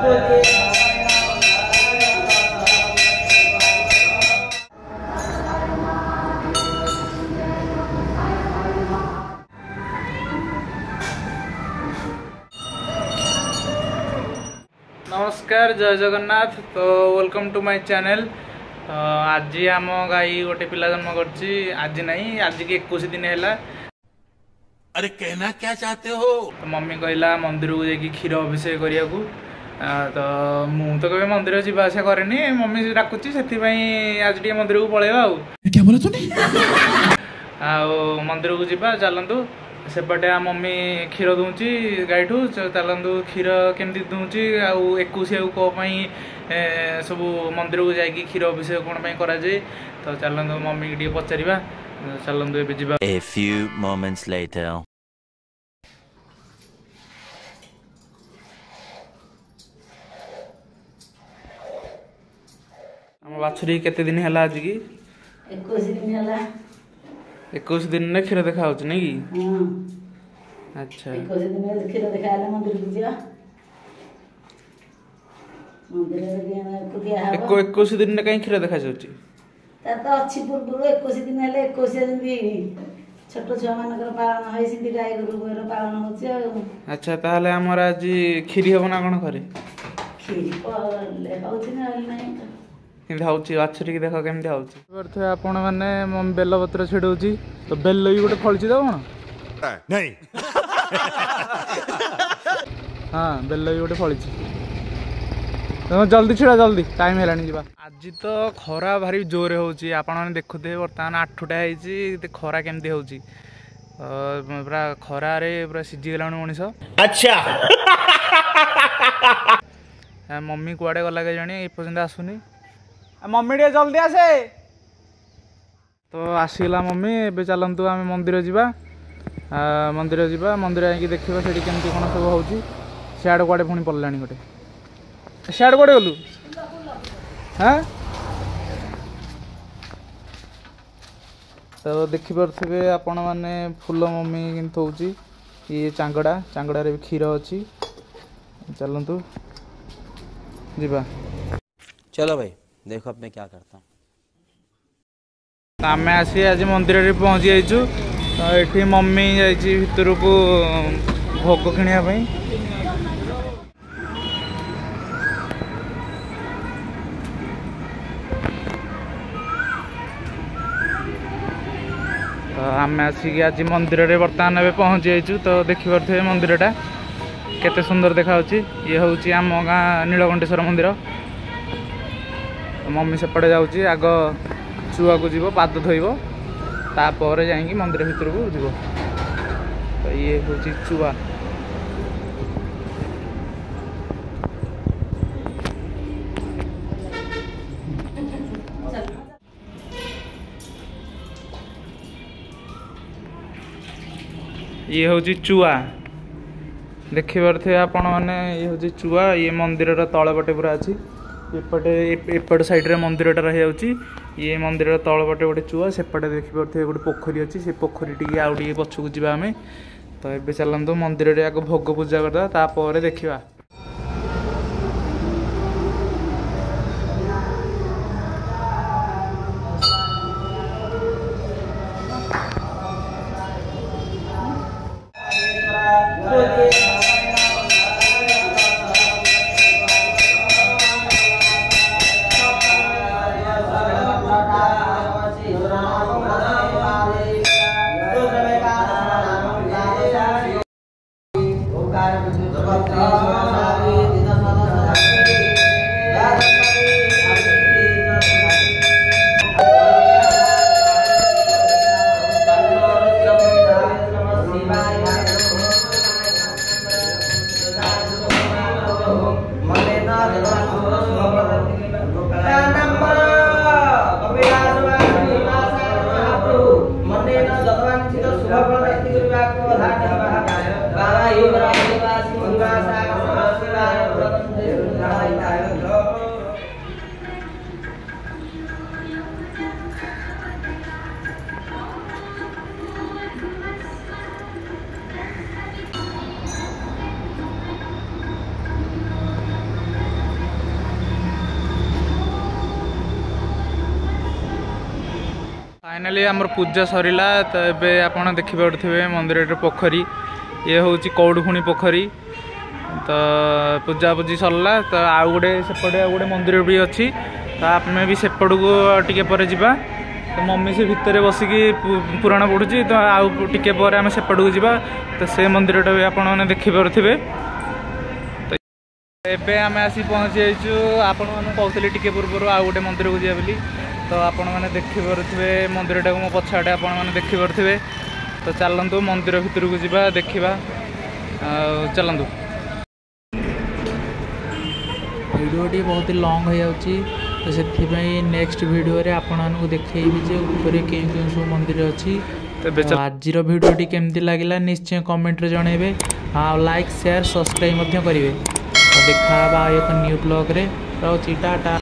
नमस्कार जय जगन्नाथ। तो वेलकम टू माय चैनल। आज आम गाई गोटे पिला जन्म करछि। आज नहीं, आज के 21 दिन है। अरे कहना क्या चाहते हो? तो मम्मी कहला मंदिर को जाकि क्षीर अभिषेक करिया को। तो मु तो कभी मंदिर जावा आसा करेनी, मम्मी डाकुची से आज टे मंदिर को पलैबा। क्या बोला तूने? मंदिर को जीवा चलतु। सेपटे आ मम्मी क्षीर दूची गाई ठू। चलतु क्षीर केमती दूची आउ 21 कौपाई सब मंदिर को जाकि क्षीर अभिषेक कौन करा जाए। तो चलतु मम्मी की पचारिबा। चलतु ए जीवा। A few moments later. हम बाछुरी केते दिन है आज की? 21 दिन है। 21 दिन ने क्षीर देखा हो नहीं कि? हाँ। अच्छा 21 दिन में क्षीर देखा मंदिर को जा। मंदिर को 21 दिन ने कहीं क्षीर देखा जाउची? तो अच्छी पूर्व 21 दिन है। 21 दिन छोट छुआ मानकर पालन होई सिंधी गाय गोरु पालन होछि। अच्छा ताहले हमर आज खीरी हो ना कोन करे? खीरी ले होछि ना नहीं केमती होउची बाछुरी की देखो केमती होउची। करथे आपण माने मम बेलपत्र छेडौची। तो बेल भी गोटे फळची दो कोन? नहीं। हां बेल भी गोटे फळची। तो जल्दी छिड़ा, जल्दी टाइम हेलानी जीवा। आज तो खरा भारी जोरे होउची। आपण माने देखुथे वर्तमान 8टा हैची। खरा केमती होउची पूरा खरा रे पूरा सिजी गेलाणी मनीष। अच्छा। मम्मी कुआडे गला के जानी पर्यंत आसुनी। मम्मी टे जल्दी आसे। तो आसीला मम्मी। एबे चलंतु आम मंदिर जीवा। मंदिर जीवा, मंदिर आके देखिबा सेठी केमती कोन सब होउची। सियाड कुआडे पुणी पल्लानी गोटे। सियाड कुआडे गलु? हाँ तो देखि पारे आपण मैंने फूल मम्मी किंतु होउची। ये चांगड़ा, चांगड़ा रे भी क्षीर अच्छी। चलतु जीवा। चलो भाई देखो अब मैं क्या करता हूँ। आम आसी आज मंदिर रे पहुँची जाइचु। तो ये मम्मी जाइची भितर को भोग किणापी। तो आम आसिक आज मंदिर रे बर्तमान ए पहुँची जाइचु। तो देखिपे मंदिरटा केते सुंदर देखा। ये हूँ आम गाँ नीलकंठेश्वर मंदिर। मम्मी सेपटे जाऊँगी। आग चुआ को जीव पाद धोइब, तापर जाइए मंदिर भितर को जीव। तो ये हूँ चुआ। ये हूँ चुआ। देखि पारे आपण मैंने ये हूँ चुआ। ये मंदिर तल पटे पूरा अच्छी। एपट साइड रे मंदिरटा रही जाउची। ये मंदिर तल पटे गोटे चुआ। सेपटे देखिपे गोटे पोखरी अच्छी। से पोखरी टी आउ टे पछकू जीवा आमे। तो ये चलतु मंदिर रे आग भोग पूजा करदा, तापर देखिबा। फाइनाली आमर पूजा सरिला तो ये आप देखिपे मंदिर पोखरी ये हूँ कौड़ुखुणी पोखरी तो पूजा पूजी सरला तो आउ गोटे सेपटे आउ गोटे मंदिर भी अच्छी तो आम भी सेपट को टिके पर जावा तो मम्मी से भितर बसिकी पुराण पढ़ुची तो आउ टिके पर आम सेपट को जावा तो से मंदिरटा भी आपण मैंने देखिपे तो एबे आम आसी पहुँची जाइचु आपण मैंने कहते टिके पूर्व आउ गोटे मंदिर को जा बोली तो आपण मैंने देखिपे मंदिरटा को मो पछाटे आपण मैंने देखिपे तो चलतु मंदिर भितर को जावा देखा चलतु वीडियोटी बहुत ही लॉन्ग हो जाउची तो से नेक्स्ट वीडियो रे आपण मानू देखैबी जे ऊपर कें सब मंदिर अच्छी तो आज वीडियोटी केमती लगिला निश्चय कमेंट रे जणेबे हाँ लाइक शेयर सब्सक्राइब करेंगे तो देखा एक न्यू ब्लॉग रे टाटा।